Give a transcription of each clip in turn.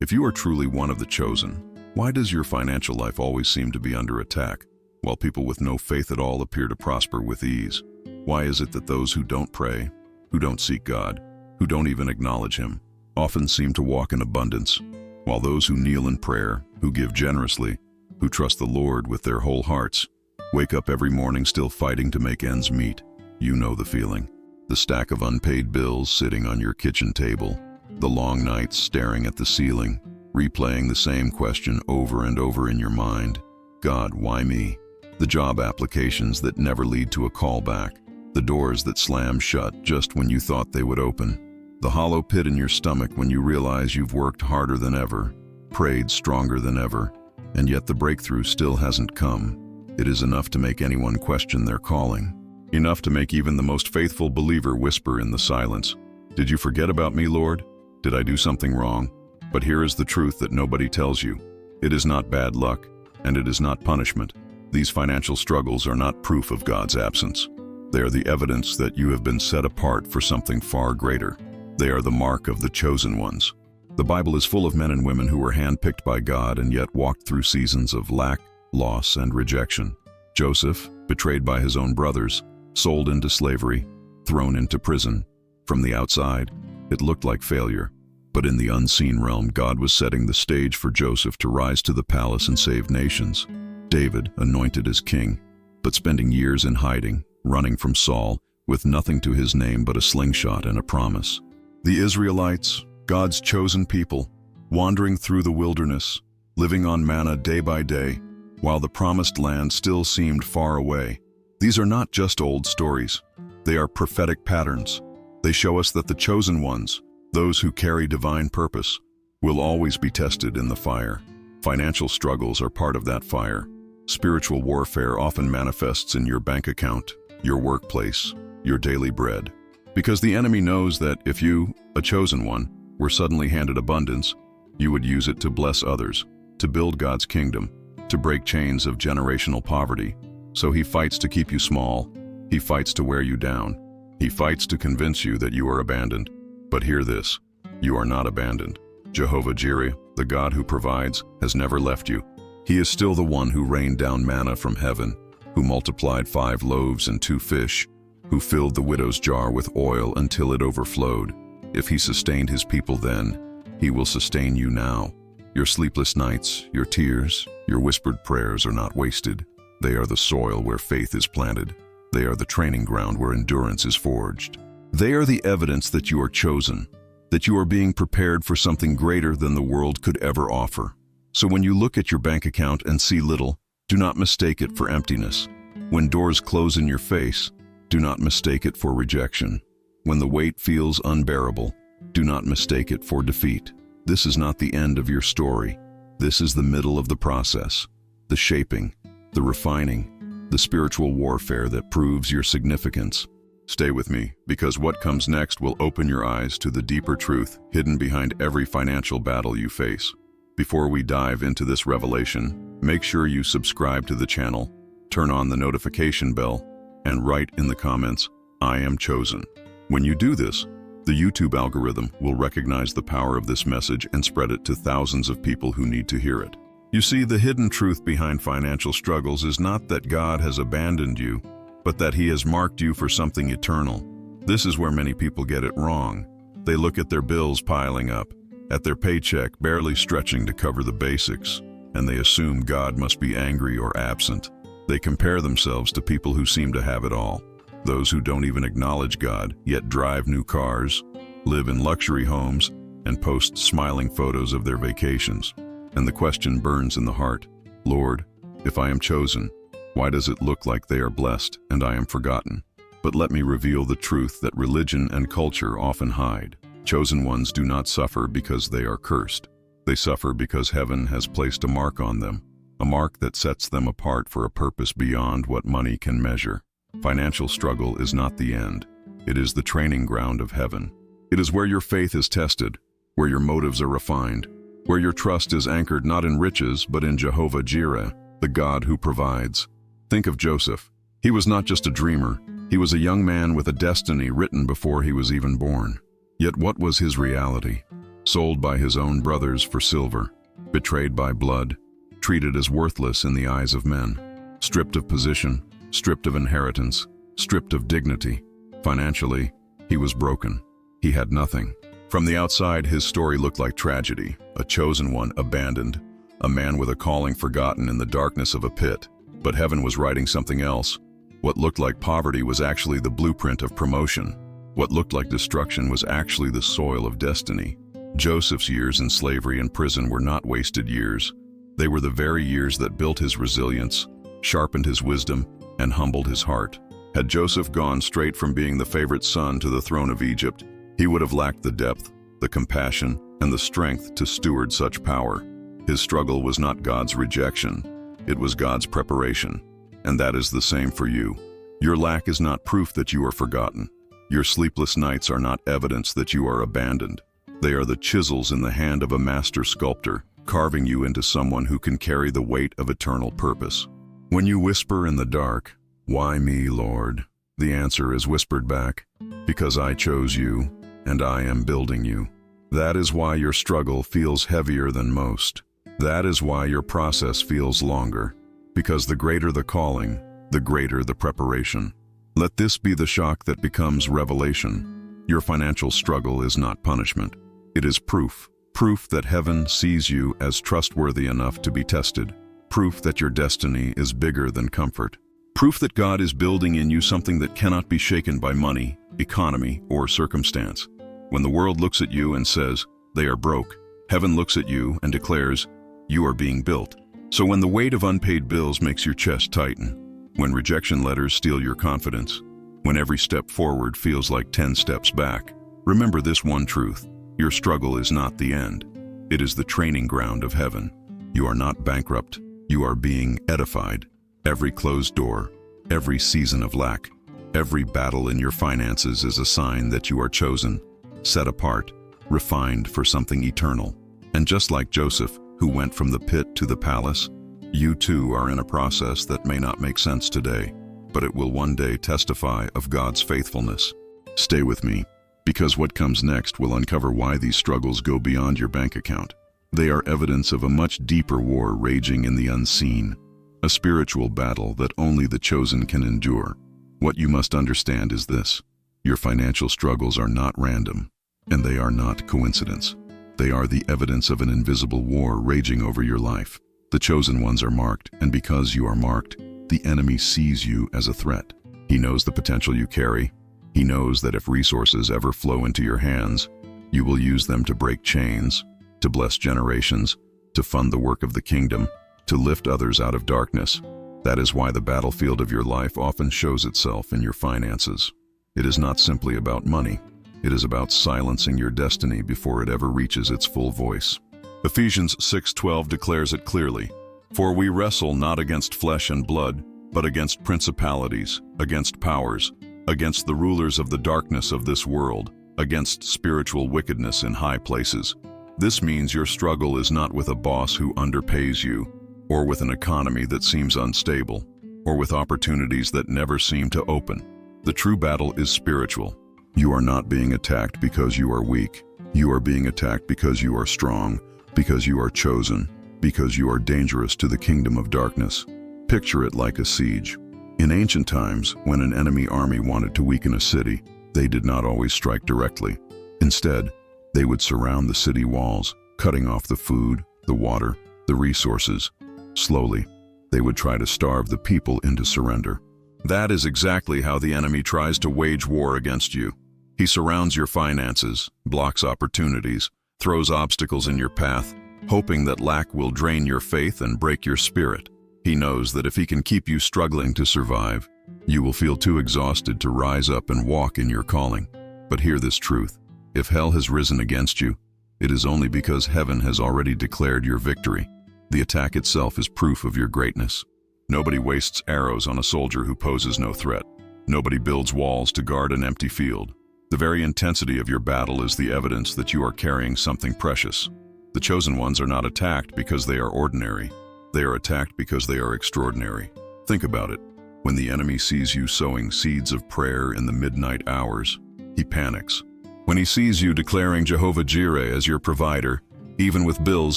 If you are truly one of the chosen, why does your financial life always seem to be under attack, while people with no faith at all appear to prosper with ease? Why is it that those who don't pray, who don't seek God, who don't even acknowledge Him, often seem to walk in abundance, while those who kneel in prayer, who give generously, who trust the Lord with their whole hearts, wake up every morning still fighting to make ends meet? You know the feeling. The stack of unpaid bills sitting on your kitchen table, the long nights staring at the ceiling, replaying the same question over and over in your mind. God, why me? The job applications that never lead to a call back, the doors that slam shut just when you thought they would open, the hollow pit in your stomach when you realize you've worked harder than ever, prayed stronger than ever, and yet the breakthrough still hasn't come. It is enough to make anyone question their calling. Enough to make even the most faithful believer whisper in the silence, "Did you forget about me, Lord? Did I do something wrong?" But here is the truth that nobody tells you. It is not bad luck, and it is not punishment. These financial struggles are not proof of God's absence. They are the evidence that you have been set apart for something far greater. They are the mark of the chosen ones. The Bible is full of men and women who were handpicked by God and yet walked through seasons of lack, loss, and rejection. Joseph, betrayed by his own brothers, sold into slavery, thrown into prison. From the outside, it looked like failure. But in the unseen realm, God was setting the stage for Joseph to rise to the palace and save nations. David, anointed as king, but spending years in hiding, running from Saul, with nothing to his name but a slingshot and a promise. The Israelites, God's chosen people, wandering through the wilderness, living on manna day by day, while the promised land still seemed far away. These are not just old stories. They are prophetic patterns. They show us that the chosen ones, those who carry divine purpose, will always be tested in the fire. Financial struggles are part of that fire. Spiritual warfare often manifests in your bank account, your workplace, your daily bread. Because the enemy knows that if you, a chosen one, were suddenly handed abundance, you would use it to bless others, to build God's kingdom, to break chains of generational poverty. So he fights to keep you small. He fights to wear you down. He fights to convince you that you are abandoned. But hear this, you are not abandoned. Jehovah Jireh, the God who provides, has never left you. He is still the one who rained down manna from heaven, who multiplied 5 loaves and 2 fish, who filled the widow's jar with oil until it overflowed. If he sustained his people then, he will sustain you now. Your sleepless nights, your tears, your whispered prayers are not wasted. They are the soil where faith is planted. They are the training ground where endurance is forged. They are the evidence that you are chosen, that you are being prepared for something greater than the world could ever offer. So when you look at your bank account and see little, do not mistake it for emptiness. When doors close in your face, do not mistake it for rejection. When the weight feels unbearable, do not mistake it for defeat. This is not the end of your story. This is the middle of the process, the shaping, the refining, the spiritual warfare that proves your significance. Stay with me, because what comes next will open your eyes to the deeper truth hidden behind every financial battle you face. Before we dive into this revelation, make sure you subscribe to the channel, turn on the notification bell, and write in the comments, "I am chosen." When you do this, the YouTube algorithm will recognize the power of this message and spread it to thousands of people who need to hear it. You see, the hidden truth behind financial struggles is not that God has abandoned you, but that He has marked you for something eternal. This is where many people get it wrong. They look at their bills piling up, at their paycheck barely stretching to cover the basics, and they assume God must be angry or absent. They compare themselves to people who seem to have it all. Those who don't even acknowledge God, yet drive new cars, live in luxury homes, and post smiling photos of their vacations. And the question burns in the heart, "Lord, if I am chosen, why does it look like they are blessed and I am forgotten?" But let me reveal the truth that religion and culture often hide. Chosen ones do not suffer because they are cursed. They suffer because heaven has placed a mark on them, a mark that sets them apart for a purpose beyond what money can measure. Financial struggle is not the end. It is the training ground of heaven. It is where your faith is tested, where your motives are refined, where your trust is anchored not in riches but in Jehovah Jireh, the God who provides. Think of Joseph. He was not just a dreamer. He was a young man with a destiny written before he was even born. Yet what was his reality? sold by his own brothers for silver, betrayed by blood, treated as worthless in the eyes of men, stripped of position, stripped of inheritance, stripped of dignity. Financially, he was broken. He had nothing. From the outside, his story looked like tragedy, a chosen one abandoned, a man with a calling forgotten in the darkness of a pit. But heaven was writing something else. What looked like poverty was actually the blueprint of promotion. What looked like destruction was actually the soil of destiny. Joseph's years in slavery and prison were not wasted years. They were the very years that built his resilience, sharpened his wisdom, and humbled his heart. Had Joseph gone straight from being the favorite son to the throne of Egypt, he would have lacked the depth, the compassion, and the strength to steward such power. His struggle was not God's rejection, it was God's preparation. And that is the same for you. Your lack is not proof that you are forgotten. Your sleepless nights are not evidence that you are abandoned. They are the chisels in the hand of a master sculptor, carving you into someone who can carry the weight of eternal purpose. When you whisper in the dark, "Why me, Lord?" the answer is whispered back, "Because I chose you, and I am building you." That is why your struggle feels heavier than most. That is why your process feels longer. Because the greater the calling, the greater the preparation. Let this be the shock that becomes revelation. Your financial struggle is not punishment. It is proof. Proof that heaven sees you as trustworthy enough to be tested. Proof that your destiny is bigger than comfort. Proof that God is building in you something that cannot be shaken by money, economy, or circumstance. When the world looks at you and says, "They are broke," heaven looks at you and declares, "You are being built." So when the weight of unpaid bills makes your chest tighten, when rejection letters steal your confidence, when every step forward feels like 10 steps back, remember this one truth: your struggle is not the end. It is the training ground of heaven. You are not bankrupt. You are being edified. Every closed door, every season of lack, every battle in your finances is a sign that you are chosen, set apart, refined for something eternal. And just like Joseph, who went from the pit to the palace, you too are in a process that may not make sense today, but it will one day testify of God's faithfulness. Stay with me, because what comes next will uncover why these struggles go beyond your bank account. They are evidence of a much deeper war raging in the unseen, a spiritual battle that only the chosen can endure. What you must understand is this: your financial struggles are not random, and they are not coincidence. They are the evidence of an invisible war raging over your life. The chosen ones are marked, and because you are marked, the enemy sees you as a threat. He knows the potential you carry. He knows that if resources ever flow into your hands, you will use them to break chains, to bless generations, to fund the work of the kingdom, to lift others out of darkness. That is why the battlefield of your life often shows itself in your finances. It is not simply about money. It is about silencing your destiny before it ever reaches its full voice. Ephesians 6:12 declares it clearly, "For we wrestle not against flesh and blood, but against principalities, against powers, against the rulers of the darkness of this world, against spiritual wickedness in high places." This means your struggle is not with a boss who underpays you, or with an economy that seems unstable, or with opportunities that never seem to open. The true battle is spiritual. You are not being attacked because you are weak. You are being attacked because you are strong, because you are chosen, because you are dangerous to the kingdom of darkness. Picture it like a siege. In ancient times, when an enemy army wanted to weaken a city, they did not always strike directly. Instead, they would surround the city walls, cutting off the food, the water, the resources. Slowly, they would try to starve the people into surrender. That is exactly how the enemy tries to wage war against you. He surrounds your finances, blocks opportunities, throws obstacles in your path, hoping that lack will drain your faith and break your spirit. He knows that if he can keep you struggling to survive, you will feel too exhausted to rise up and walk in your calling. But hear this truth: if hell has risen against you, it is only because heaven has already declared your victory. The attack itself is proof of your greatness. Nobody wastes arrows on a soldier who poses no threat. Nobody builds walls to guard an empty field. The very intensity of your battle is the evidence that you are carrying something precious. The chosen ones are not attacked because they are ordinary. They are attacked because they are extraordinary. Think about it. When the enemy sees you sowing seeds of prayer in the midnight hours, he panics. When he sees you declaring Jehovah Jireh as your provider, even with bills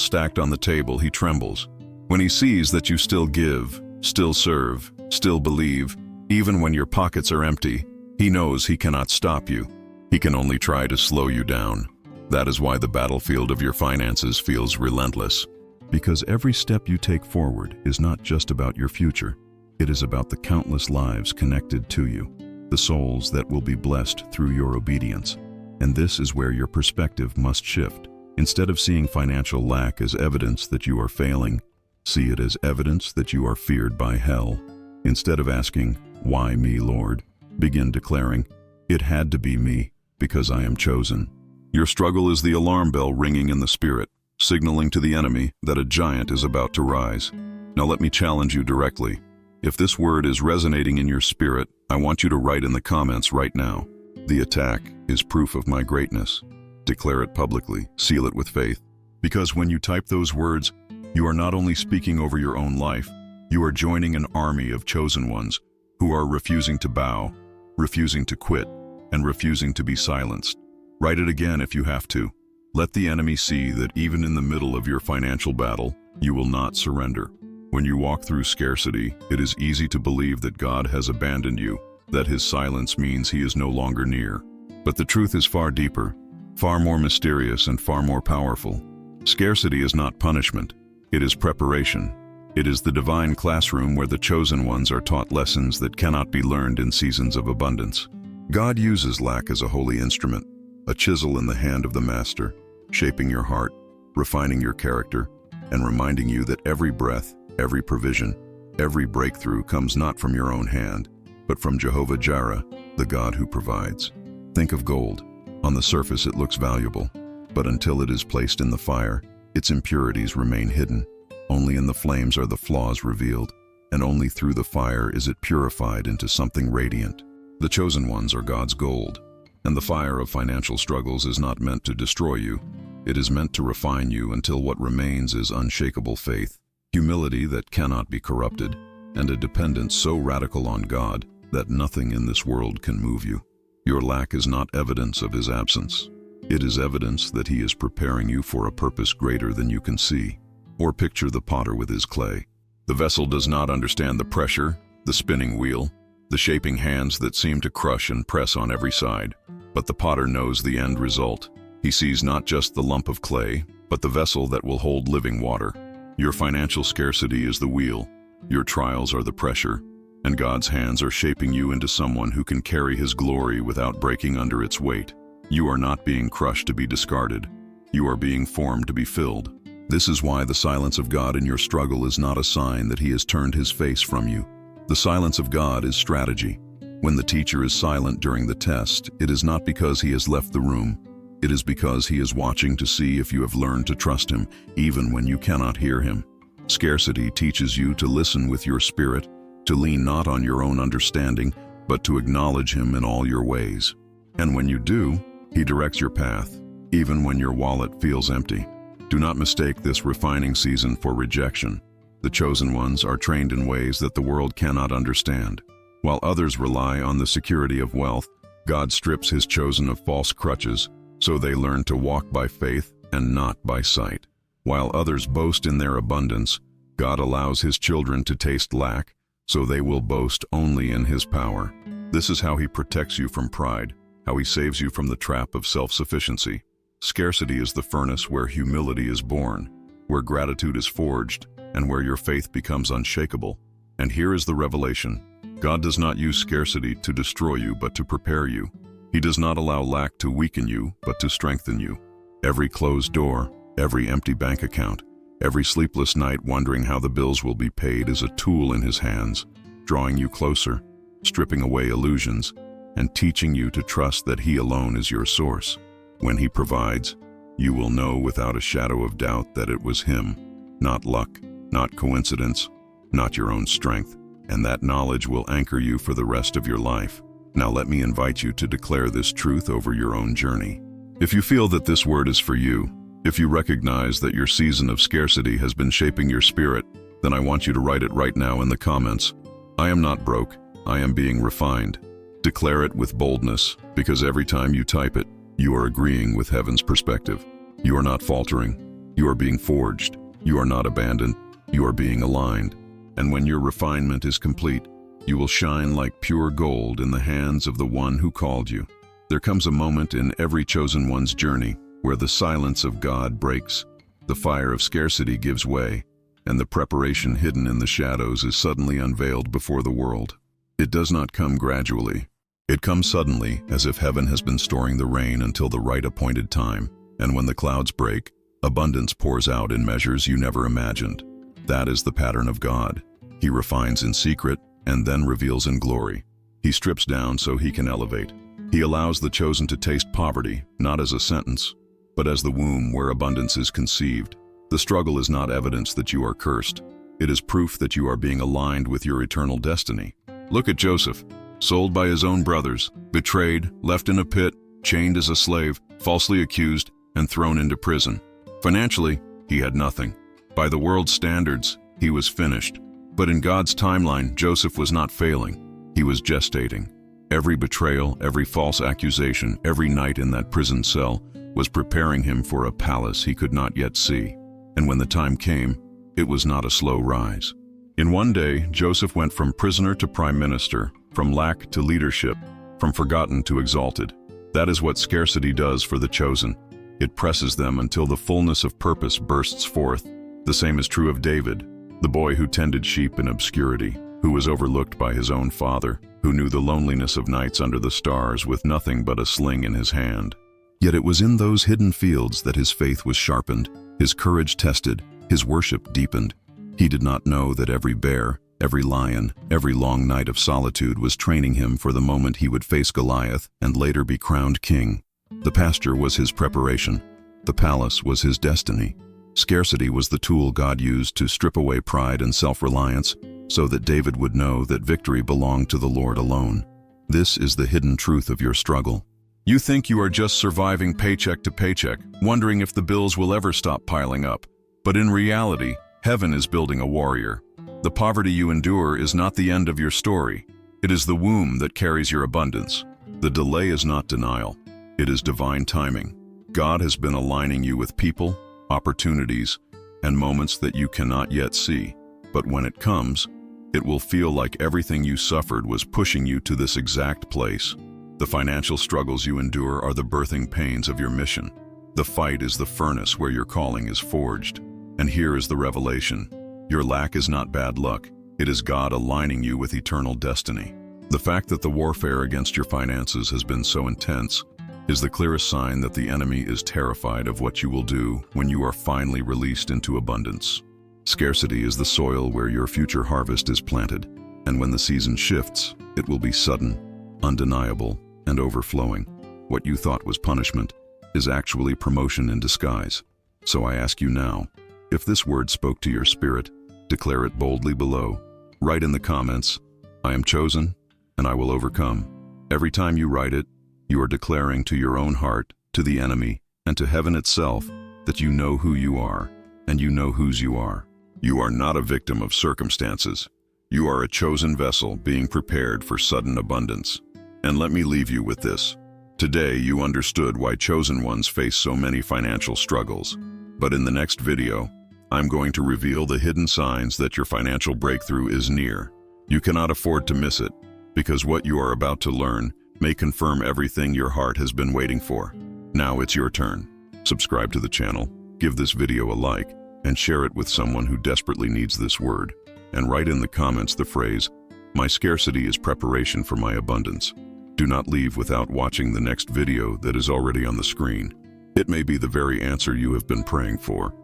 stacked on the table, he trembles. When he sees that you still give, still serve, still believe, even when your pockets are empty, he knows he cannot stop you. He can only try to slow you down. That is why the battlefield of your finances feels relentless. Because every step you take forward is not just about your future. It is about the countless lives connected to you, the souls that will be blessed through your obedience. And this is where your perspective must shift. Instead of seeing financial lack as evidence that you are failing, see it as evidence that you are feared by hell. Instead of asking, "Why me, Lord?" begin declaring, "It had to be me, because I am chosen." Your struggle is the alarm bell ringing in the spirit, signaling to the enemy that a giant is about to rise. Now let me challenge you directly. If this word is resonating in your spirit, I want you to write in the comments right now, "The attack is proof of my greatness." Declare it publicly, seal it with faith. Because when you type those words, you are not only speaking over your own life, you are joining an army of chosen ones who are refusing to bow, refusing to quit, and refusing to be silenced. Write it again if you have to. Let the enemy see that even in the middle of your financial battle, you will not surrender. When you walk through scarcity, it is easy to believe that God has abandoned you, that his silence means he is no longer near. But the truth is far deeper, far more mysterious, and far more powerful. Scarcity is not punishment. It is preparation. It is the divine classroom where the chosen ones are taught lessons that cannot be learned in seasons of abundance. God uses lack as a holy instrument, a chisel in the hand of the master, shaping your heart, refining your character, and reminding you that every breath, every provision, every breakthrough comes not from your own hand, but from Jehovah Jireh, the God who provides. Think of gold. On the surface it looks valuable, but until it is placed in the fire, its impurities remain hidden. Only in the flames are the flaws revealed, and only through the fire is it purified into something radiant. The chosen ones are God's gold, and the fire of financial struggles is not meant to destroy you. It is meant to refine you until what remains is unshakable faith, humility that cannot be corrupted, and a dependence so radical on God that nothing in this world can move you. Your lack is not evidence of his absence. It is evidence that he is preparing you for a purpose greater than you can see. Or picture the potter with his clay. The vessel does not understand the pressure, the spinning wheel, the shaping hands that seem to crush and press on every side. But the potter knows the end result. He sees not just the lump of clay, but the vessel that will hold living water. Your financial scarcity is the wheel. Your trials are the pressure. And God's hands are shaping you into someone who can carry his glory without breaking under its weight. You are not being crushed to be discarded. You are being formed to be filled. This is why the silence of God in your struggle is not a sign that he has turned his face from you. The silence of God is strategy. When the teacher is silent during the test, it is not because he has left the room. It is because he is watching to see if you have learned to trust him, even when you cannot hear him. Scarcity teaches you to listen with your spirit, to lean not on your own understanding, but to acknowledge him in all your ways. And when you do, he directs your path, even when your wallet feels empty. Do not mistake this refining season for rejection. The chosen ones are trained in ways that the world cannot understand. While others rely on the security of wealth, God strips his chosen of false crutches, so they learn to walk by faith and not by sight. While others boast in their abundance, God allows his children to taste lack, so they will boast only in his power. This is how he protects you from pride, how he saves you from the trap of self-sufficiency. Scarcity is the furnace where humility is born, where gratitude is forged, and where your faith becomes unshakable. And here is the revelation. God does not use scarcity to destroy you, but to prepare you. He does not allow lack to weaken you, but to strengthen you. Every closed door, every empty bank account, every sleepless night wondering how the bills will be paid is a tool in his hands, drawing you closer, stripping away illusions, and teaching you to trust that he alone is your source. When he provides, you will know without a shadow of doubt that it was him, not luck, not coincidence, not your own strength, and that knowledge will anchor you for the rest of your life. Now let me invite you to declare this truth over your own journey. If you feel that this word is for you, if you recognize that your season of scarcity has been shaping your spirit, then I want you to write it right now in the comments. I am not broke, I am being refined. Declare it with boldness, because every time you type it, You are agreeing with heaven's perspective. You are not faltering. You are being forged. You are not abandoned. You are being aligned. And when your refinement is complete, you will shine like pure gold in the hands of the one who called you. There comes a moment in every chosen one's journey where the silence of God breaks, the fire of scarcity gives way, and the preparation hidden in the shadows is suddenly unveiled before the world. It does not come gradually. It comes suddenly, as if heaven has been storing the rain until the right appointed time, and when the clouds break, abundance pours out in measures you never imagined. That is the pattern of God. He refines in secret and then reveals in glory. He strips down so he can elevate. He allows the chosen to taste poverty, not as a sentence, but as the womb where abundance is conceived. The struggle is not evidence that you are cursed. It is proof that you are being aligned with your eternal destiny. Look at Joseph, sold by his own brothers, betrayed, left in a pit, chained as a slave, falsely accused, and thrown into prison. Financially, he had nothing. By the world's standards, he was finished. But in God's timeline, Joseph was not failing. He was gestating. Every betrayal, every false accusation, every night in that prison cell was preparing him for a palace he could not yet see. And when the time came, it was not a slow rise. In one day, Joseph went from prisoner to prime minister, from lack to leadership, from forgotten to exalted. That is what scarcity does for the chosen. It presses them until the fullness of purpose bursts forth. The same is true of David, the boy who tended sheep in obscurity, who was overlooked by his own father, who knew the loneliness of nights under the stars with nothing but a sling in his hand. Yet it was in those hidden fields that his faith was sharpened, his courage tested, his worship deepened. He did not know that every bear, every lion, every long night of solitude was training him for the moment he would face Goliath and later be crowned king. The pasture was his preparation. The palace was his destiny. Scarcity was the tool God used to strip away pride and self-reliance so that David would know that victory belonged to the Lord alone. This is the hidden truth of your struggle. You think you are just surviving paycheck to paycheck, wondering if the bills will ever stop piling up. But in reality, heaven is building a warrior. The poverty you endure is not the end of your story. It is the womb that carries your abundance. The delay is not denial. It is divine timing. God has been aligning you with people, opportunities, and moments that you cannot yet see. But when it comes, it will feel like everything you suffered was pushing you to this exact place. The financial struggles you endure are the birthing pains of your mission. The fight is the furnace where your calling is forged. And here is the revelation. Your lack is not bad luck. It is God aligning you with eternal destiny. The fact that the warfare against your finances has been so intense is the clearest sign that the enemy is terrified of what you will do when you are finally released into abundance. Scarcity is the soil where your future harvest is planted, and when the season shifts, it will be sudden, undeniable, and overflowing. What you thought was punishment is actually promotion in disguise. So I ask you now, if this word spoke to your spirit, declare it boldly below. Write in the comments, "I am chosen, and I will overcome." Every time you write it, you are declaring to your own heart, to the enemy, and to heaven itself that you know who you are, and you know whose you are. You are not a victim of circumstances. You are a chosen vessel being prepared for sudden abundance. And let me leave you with this. Today you understood why chosen ones face so many financial struggles. But in the next video, I'm going to reveal the hidden signs that your financial breakthrough is near. You cannot afford to miss it, because what you are about to learn may confirm everything your heart has been waiting for. Now it's your turn. Subscribe to the channel, give this video a like, and share it with someone who desperately needs this word. And write in the comments the phrase, "My scarcity is preparation for my abundance." Do not leave without watching the next video that is already on the screen. It may be the very answer you have been praying for.